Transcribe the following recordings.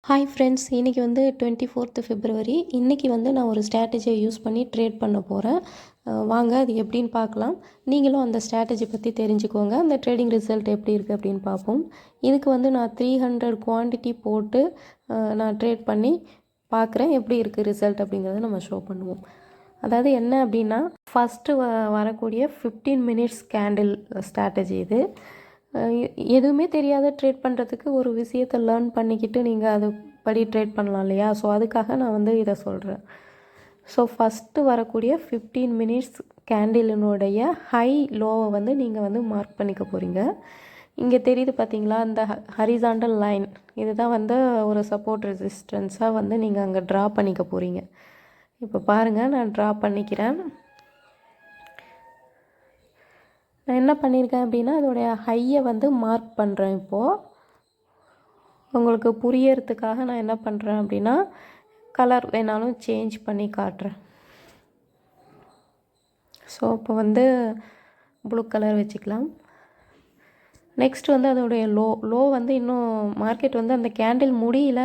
Hi friends, இன்றைக்கி வந்து 24th February. இன்றைக்கி வந்து நான் ஒரு ஸ்ட்ராட்டஜியை யூஸ் பண்ணி ட்ரேட் பண்ண போகிறேன். வாங்க அது எப்படின்னு பார்க்கலாம். நீங்களும் அந்த ஸ்ட்ராட்டஜி பற்றி தெரிஞ்சுக்கோங்க. அந்த ட்ரேடிங் ரிசல்ட் எப்படி இருக்குது அப்படின்னு பார்ப்போம். இதுக்கு வந்து நான் 300 குவான்டிட்டி போட்டு நான் ட்ரேட் பண்ணி பார்க்குறேன் எப்படி இருக்குது ரிசல்ட் அப்படிங்கிறத நம்ம ஷோ பண்ணுவோம். அதாவது என்ன அப்படின்னா, ஃபஸ்ட்டு வரக்கூடிய 15 minutes கேண்டில் ஸ்ட்ராட்டஜி இது. எதுவுமே தெரியாத ட்ரேட் பண்ணுறதுக்கு ஒரு விஷயத்தை லேர்ன் பண்ணிக்கிட்டு நீங்கள் அது படி ட்ரேட் பண்ணலாம் இல்லையா? ஸோ அதுக்காக நான் வந்து இதை சொல்கிறேன். ஸோ ஃபஸ்ட்டு வரக்கூடிய 15 minutes கேண்டிலினுடைய ஹை லோவை வந்து நீங்கள் வந்து மார்க் பண்ணிக்க போகிறீங்க. இங்கே தெரியுது பார்த்தீங்களா, இந்த ஹரிசாண்டல் லைன், இதுதான் வந்து ஒரு சப்போர்ட் ரெசிஸ்டன்ஸாக வந்து நீங்கள் அங்கே ட்ரா பண்ணிக்க போகிறீங்க. இப்போ பாருங்கள், நான் ட்ரா பண்ணிக்கிறேன். நான் என்ன பண்ணியிருக்கேன் அப்படின்னா, அதோடைய ஹையை வந்து மார்க் பண்ணுறேன். இப்போது உங்களுக்கு புரியறதுக்காக நான் என்ன பண்ணுறேன் அப்படின்னா, கலர் வேணாலும் சேஞ்ச் பண்ணி காட்டுறேன். ஸோ இப்போ வந்து ப்ளூ கலர் வச்சுக்கலாம். நெக்ஸ்ட் வந்து அதோடைய லோ வந்து இன்னும் மார்க்கெட் வந்து அந்த கேண்டில் முடியல,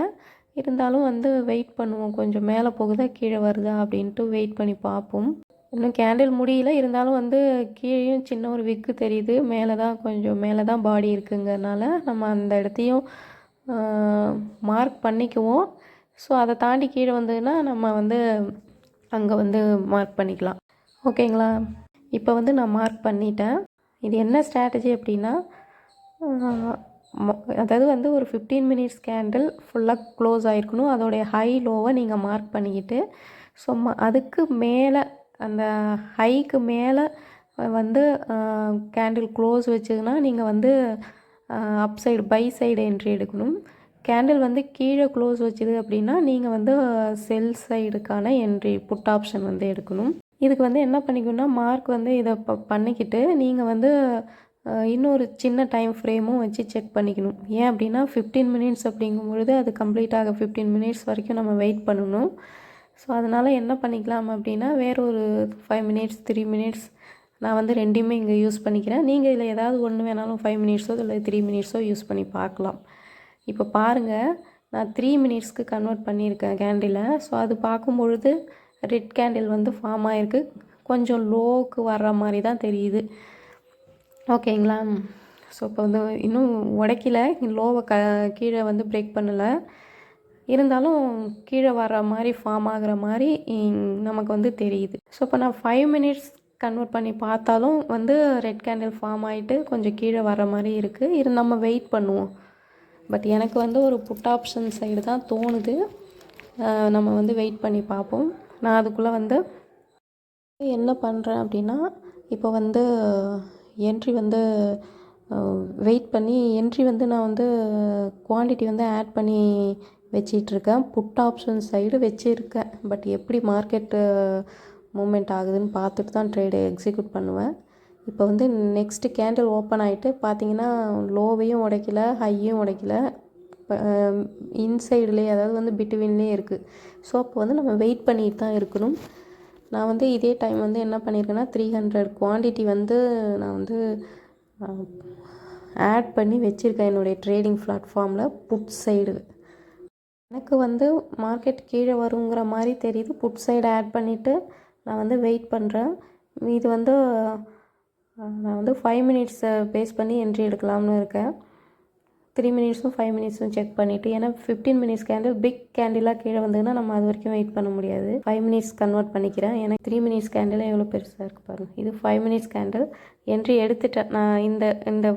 இருந்தாலும் வந்து வெயிட் பண்ணுவோம். கொஞ்சம் மேலே போகுதா கீழே வருதா அப்படின்ட்டு வெயிட் பண்ணி பார்ப்போம். இன்னும் கேண்டில் முடியல, இருந்தாலும் வந்து கீழேயும் சின்ன ஒரு விக்கு தெரியுது. மேலே தான் பாடி இருக்குங்கிறனால நம்ம அந்த இடத்தையும் மார்க் பண்ணிக்குவோம். ஸோ அதை தாண்டி கீழே வந்ததுன்னா நம்ம வந்து அங்கே வந்து மார்க் பண்ணிக்கலாம். ஓகேங்களா? இப்போ வந்து நான் மார்க் பண்ணிட்டேன். இது என்ன ஸ்ட்ராட்டஜி அப்படின்னா, அதாவது வந்து ஒரு 15 minutes கேண்டில் ஃபுல்லாக க்ளோஸ் ஆகிருக்கணும். அதோடைய ஹை லோவை நீங்கள் மார்க் பண்ணிக்கிட்டு, ஸோ அதுக்கு மேலே அந்த ஹைக்கு மேலே வந்து கேண்டில் க்ளோஸ் வச்சதுன்னா நீங்கள் வந்து up side by side entry எடுக்கணும். கேண்டில் வந்து கீழே க்ளோஸ் வச்சுது அப்படின்னா நீங்கள் வந்து செல் சைடுக்கான என்ட்ரி புட் ஆப்ஷன் வந்து எடுக்கணும். இதுக்கு வந்து என்ன பண்ணிக்கணும்னா, மார்க் வந்து இதை பண்ணிக்கிட்டு நீங்கள் வந்து இன்னொரு சின்ன டைம் ஃப்ரேமும் வச்சு செக் பண்ணிக்கணும். ஏன் அப்படின்னா 15 minutes அப்படிங்கும் பொழுது அது கம்ப்ளீட் ஆக 15 minutes வரைக்கும் நம்ம வெயிட் பண்ணணும். ஸோ அதனால் என்ன பண்ணிக்கலாம் அப்படின்னா, வேறு ஒரு 5 minutes 3 minutes நான் வந்து ரெண்டையுமே இங்கே யூஸ் பண்ணிக்கிறேன். நீங்கள் இதில் ஏதாவது ஒன்று வேணாலும் 5 minutes இல்லை 3 minutes யூஸ் பண்ணி பார்க்கலாம். இப்போ பாருங்கள், நான் 3 minutesக்கு கன்வெர்ட் பண்ணியிருக்கேன் கேண்டிலை. ஸோ அது பார்க்கும்பொழுது ரெட் கேண்டில் வந்து ஃபார்ம் ஆகிருக்கு. கொஞ்சம் லோவுக்கு வர்ற மாதிரி தான் தெரியுது. ஓகேங்களா? ஸோ இப்போ வந்து இன்னும் உடைக்கல, லோவை கீழே வந்து பிரேக் பண்ணலை. இருந்தாலும் கீழே வர்ற மாதிரி ஃபார்ம் ஆகிற மாதிரி நமக்கு வந்து தெரியுது. ஸோ இப்போ நான் 5 minutes கன்வெர்ட் பண்ணி பார்த்தாலும் வந்து ரெட் கேண்டில் ஃபார்ம் ஆகிட்டு கொஞ்சம் கீழே வர மாதிரி இருக்குது. இது நம்ம வெயிட் பண்ணுவோம். பட் எனக்கு வந்து ஒரு புட் ஆப்ஷன் சைடு தான் தோணுது. நம்ம வந்து வெயிட் பண்ணி பார்ப்போம். நான் அதுக்குள்ளே வந்து என்ன பண்ணுறேன் அப்படின்னா, இப்போ வந்து என்ட்ரி வந்து வெயிட் பண்ணி என்ட்ரி வந்து நான் வந்து குவான்டிட்டி வந்து ஆட் பண்ணி வச்சிட்ருக்கேன். புட் ஆப்ஷன் சைடு வச்சுருக்கேன். பட் எப்படி மார்க்கெட்டு மூமெண்ட் ஆகுதுன்னு பார்த்துட்டு தான் ட்ரேடு எக்ஸிக்யூட் பண்ணுவேன். இப்போ வந்து நெக்ஸ்ட்டு கேண்டில் ஓப்பன் ஆகிட்டு பார்த்தீங்கன்னா, லோவையும் உடைக்கல, ஹையும் உடைக்கல, இன்சைட்லேயே அதாவது வந்து பிட்வீன்லேயே இருக்குது. ஸோ அப்போ வந்து நம்ம வெயிட் பண்ணிட்டு தான் இருக்கணும். நான் வந்து இதே டைம் வந்து என்ன பண்ணியிருக்கேன்னா, 300 குவான்டிட்டி வந்து நான் வந்து ஆட் பண்ணி வச்சுருக்கேன் என்னுடைய ட்ரேடிங் பிளாட்ஃபார்மில் புட் சைடு. எனக்கு வந்து மார்க்கெட் கீழே வருங்கிற மாதிரி தெரியுது. புட் சைடு ஆட் பண்ணிவிட்டு நான் வந்து வெயிட் பண்ணுறேன். இது வந்து நான் வந்து 5 minutes பேஸ் பண்ணி என்ட்ரி எடுக்கலாம்னு இருக்கேன். 3 minutesம் 5 minutesம் செக் பண்ணிவிட்டு, ஏன்னா 15 minutes கேண்டில் பிக் கேண்டிலாக கீழே வந்ததுன்னா நம்ம அது வரைக்கும் வெயிட் பண்ண முடியாது. 5 minutes கன்வெர்ட் பண்ணிக்கிறேன். எனக்கு 3 minutes கேண்டில் எவ்வளோ பெருசாக இருக்குது பாருங்கள். இது 5 minutes கேண்டில் என்ட்ரி எடுத்துட்டேன். நான் இந்த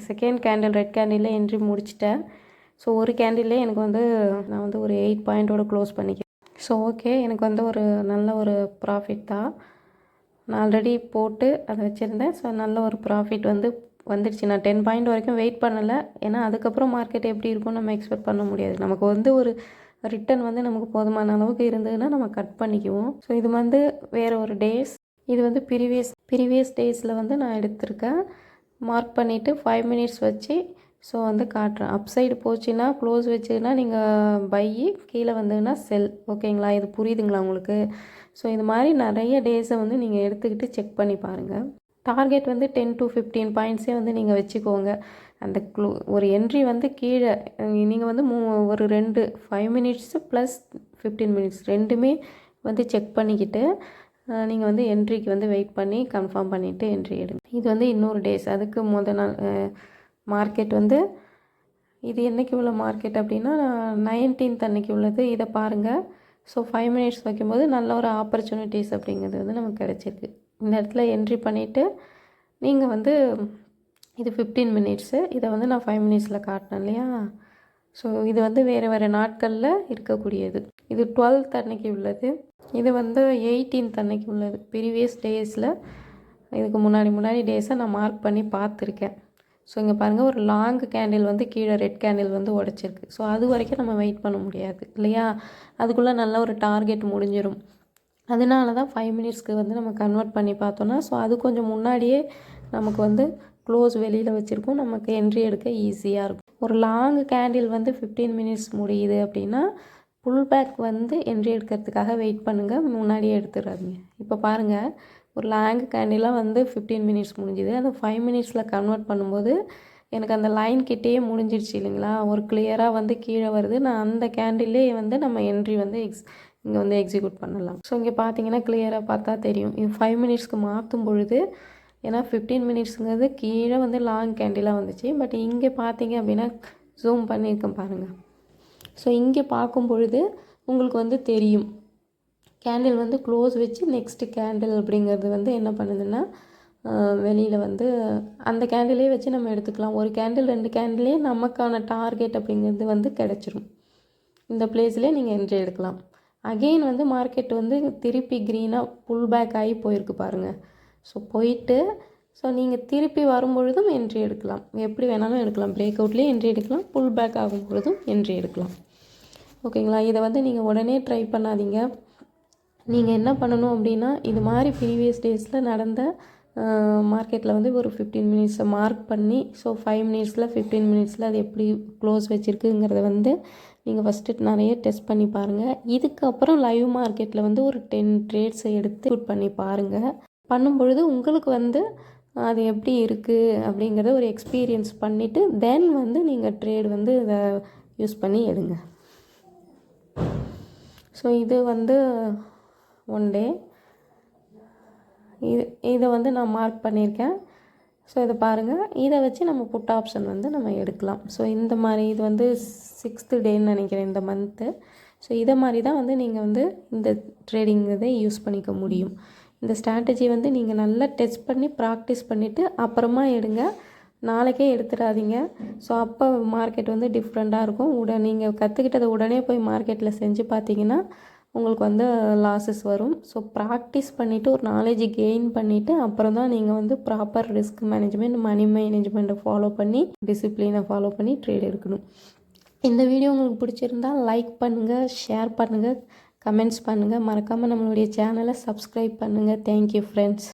செகண்ட் கேண்டில் ரெட் கேண்டிலில் என்ட்ரி முடிச்சிட்டேன். ஸோ ஒரு கேண்டில்லே எனக்கு வந்து நான் வந்து ஒரு 8 பாயிண்டோடு க்ளோஸ் பண்ணிக்கிறேன். ஸோ ஓகே, எனக்கு வந்து ஒரு நல்ல ஒரு ப்ராஃபிட் தான். நான் ஆல்ரெடி போட்டு அதை வச்சுருந்தேன். ஸோ நல்ல ஒரு ப்ராஃபிட் வந்து வந்துடுச்சு. நான் 10 பாயிண்ட் வரைக்கும் வெயிட் பண்ணலை. ஏன்னா அதுக்கப்புறம் மார்க்கெட் எப்படி இருக்கும்னு நம்ம எக்ஸ்பெக்ட் பண்ண முடியாது. நமக்கு வந்து ஒரு ரிட்டர்ன் வந்து நமக்கு போதுமான அளவுக்கு இருந்ததுன்னா நம்ம கட் பண்ணிக்குவோம். ஸோ இது வந்து வேறு ஒரு டேஸ். இது வந்து ப்ரீவியஸ் டேஸில் வந்து நான் எடுத்திருக்கேன். மார்க் பண்ணிவிட்டு 5 minutes வச்சு ஸோ வந்து காட்டுறேன். அப் சைடு போச்சுன்னா க்ளோஸ் வச்சுன்னா நீங்கள் பை, கீழே வந்ததுன்னா செல். ஓகேங்களா? இது புரியுதுங்களா உங்களுக்கு? ஸோ இது மாதிரி நிறைய டேஸை வந்து நீங்கள் எடுத்துக்கிட்டு செக் பண்ணி பாருங்கள். டார்கெட் வந்து 10 to 15 பாயிண்ட்ஸே வந்து நீங்கள் வச்சுக்கோங்க. அந்த ஒரு என்ட்ரி வந்து கீழே நீங்கள் வந்து ஒரு 5 மினிட்ஸு ப்ளஸ் 15 மினிட்ஸ் ரெண்டுமே வந்து செக் பண்ணிக்கிட்டு நீங்கள் வந்து என்ட்ரிக்கு வந்து வெயிட் பண்ணி கன்ஃபார்ம் பண்ணிவிட்டு என்ட்ரி எடுங்க. இது வந்து இன்னொரு டேஸ். அதுக்கு நாள் மார்க்கெட் வந்து இது என்றைக்கு உள்ள மார்க்கெட் அப்படின்னா 19th அன்னைக்கு உள்ளது. இதை பாருங்கள். ஸோ 5 மினிட்ஸ் வைக்கும்போது நல்ல ஒரு ஆப்பர்ச்சுனிட்டிஸ் அப்படிங்கிறது வந்து நமக்கு கிடச்சிருக்கு. இந்த இடத்துல என்ட்ரி பண்ணிவிட்டு நீங்கள் வந்து இது 15 மினிட்ஸு. இதை வந்து நான் 5 மினிட்ஸில் காட்டினேன் இல்லையா? ஸோ இது வந்து வேறு நாட்களில் இருக்கக்கூடியது. இது 12th அன்னைக்கு உள்ளது. இது வந்து 18th அன்னைக்கு உள்ளது. ப்ரீவியஸ் டேஸில் இதுக்கு முன்னாடி டேஸை நான் மார்க் பண்ணி பார்த்துருக்கேன். ஸோ இங்கே பாருங்கள், ஒரு லாங் கேண்டில் வந்து கீழே ரெட் கேண்டில் வந்து உடச்சிருக்கு. ஸோ அது வரைக்கும் நம்ம வெயிட் பண்ண முடியாது இல்லையா? அதுக்குள்ளே நல்ல ஒரு டார்கெட் முடிஞ்சிடும். அதனால தான் 5 மினிட்ஸ்க்கு வந்து நம்ம கன்வெர்ட் பண்ணி பார்த்தோன்னா, ஸோ அது கொஞ்சம் முன்னாடியே நமக்கு வந்து க்ளோஸ் வெளியில் வச்சுருக்கோம். நமக்கு என்ட்ரி எடுக்க ஈஸியாக இருக்கும். ஒரு லாங் கேண்டில் வந்து 15 மினிட்ஸ் முடியுது அப்படின்னா புல் பேக் வந்து என்ட்ரி எடுக்கிறதுக்காக வெயிட் பண்ணுங்கள், முன்னாடியே எடுத்துடாதீங்க. இப்போ பாருங்கள், ஒரு லாங் கேண்டிலாக வந்து 15 மினிட்ஸ் முடிஞ்சுது. அந்த 5 மினிட்ஸில் கன்வெர்ட் பண்ணும்போது எனக்கு அந்த லைன் கிட்டேயே முடிஞ்சிடுச்சு இல்லைங்களா? ஒரு கிளியராக வந்து கீழே வருது. நான் அந்த கேண்டிலே வந்து நம்ம என்ட்ரி வந்து இங்கே வந்து எக்ஸிக்யூட் பண்ணலாம். ஸோ இங்கே பார்த்தீங்கன்னா கிளியராக பார்த்தா தெரியும். இது 5 மினிட்ஸ்க்கு மாற்றும் பொழுது, ஏன்னா 15 மினிட்ஸுங்கிறது கீழே வந்து லாங் கேண்டிலாக வந்துச்சு. பட் இங்கே பார்த்தீங்க அப்படின்னா ஜூம் பண்ணியிருக்கேன் பாருங்கள். ஸோ இங்கே பார்க்கும் பொழுது உங்களுக்கு வந்து தெரியும், கேண்டில் வந்து க்ளோஸ் வச்சு நெக்ஸ்ட்டு கேண்டில் அப்படிங்கிறது வந்து என்ன பண்ணுதுன்னா வெளியில் வந்து அந்த கேண்டிலே வச்சு நம்ம எடுத்துக்கலாம். ஒரு கேண்டில் 2 கேண்டிலே நமக்கான டார்கெட் அப்படிங்கிறது வந்து கிடச்சிரும். இந்த பிளேஸ்லேயே நீங்கள் என்ட்ரி எடுக்கலாம். அகெயின் வந்து மார்க்கெட் வந்து திருப்பி க்ரீனாக புல் பேக் ஆகி போயிருக்கு பாருங்கள். ஸோ போயிட்டு நீங்கள் திருப்பி வரும்பொழுதும் என்ட்ரி எடுக்கலாம். எப்படி வேணாலும் எடுக்கலாம். பிரேக் அவுட்லேயே என்ட்ரி எடுக்கலாம், புல் பேக் ஆகும் பொழுதும் என்ட்ரி எடுக்கலாம். ஓகேங்களா? இதை வந்து நீங்கள் உடனே ட்ரை பண்ணாதீங்க. நீங்கள் என்ன பண்ணணும் அப்படின்னா, இது மாதிரி ப்ரீவியஸ் டேஸில் நடந்த மார்க்கெட்டில் வந்து ஒரு 15 மினிட்ஸை மார்க் பண்ணி, ஸோ 5 மினிட்ஸில் 15 மினிட்ஸில் அது எப்படி க்ளோஸ் வச்சுருக்குங்கிறத வந்து நீங்கள் ஃபஸ்ட்டு நிறைய டெஸ்ட் பண்ணி பாருங்கள். இதுக்கப்புறம் லைவ் மார்க்கெட்டில் வந்து ஒரு 10 ட்ரேட்ஸை எடுத்து ஷூட் பண்ணி பாருங்கள். பண்ணும்பொழுது உங்களுக்கு வந்து அது எப்படி இருக்குது அப்படிங்கிறத ஒரு எக்ஸ்பீரியன்ஸ் பண்ணிவிட்டு தென் வந்து நீங்கள் ட்ரேட் வந்து இதை யூஸ் பண்ணி எடுங்க. ஸோ இது வந்து 1 டே. இதை வந்து நான் மார்க் பண்ணியிருக்கேன். ஸோ இதை பாருங்கள். இதை வச்சு நம்ம புட் ஆப்ஷன் வந்து நம்ம எடுக்கலாம். ஸோ இந்த மாதிரி இது வந்து 6th டேன்னு நினைக்கிறேன் இந்த மந்த்து. ஸோ இதை மாதிரி தான் வந்து நீங்கள் வந்து இந்த ட்ரேடிங் இதை யூஸ் பண்ணிக்க முடியும். இந்த ஸ்ட்ராட்டஜி வந்து நீங்கள் நல்லா டெஸ்ட் பண்ணி ப்ராக்டிஸ் பண்ணிவிட்டு அப்புறமா எடுங்க. நாளைக்கே எடுத்துடாதீங்க. ஸோ அப்போ மார்க்கெட் வந்து டிஃப்ரெண்ட்டாக இருக்கும். நீங்கள் கற்றுக்கிட்டதை உடனே போய் மார்க்கெட்டில் செஞ்சு பார்த்தீங்கன்னா உங்களுக்கு வந்து லாஸஸ் வரும். ஸோ ப்ராக்டிஸ் பண்ணிவிட்டு ஒரு நாலேஜ் கெயின் பண்ணிவிட்டு அப்புறம் தான் நீங்கள் வந்து ப்ராப்பர் ரிஸ்க் மேனேஜ்மெண்ட், மணி மேனேஜ்மெண்ட்டை ஃபாலோ பண்ணி, டிசிப்ளினை ஃபாலோ பண்ணி ட்ரேட் எடுக்கணும். இந்த வீடியோ உங்களுக்கு பிடிச்சிருந்தால் லைக் பண்ணுங்கள், ஷேர் பண்ணுங்கள், கமெண்ட்ஸ் பண்ணுங்கள். மறக்காமல் நம்மளுடைய சேனலை சப்ஸ்கிரைப் பண்ணுங்கள். Thank you friends.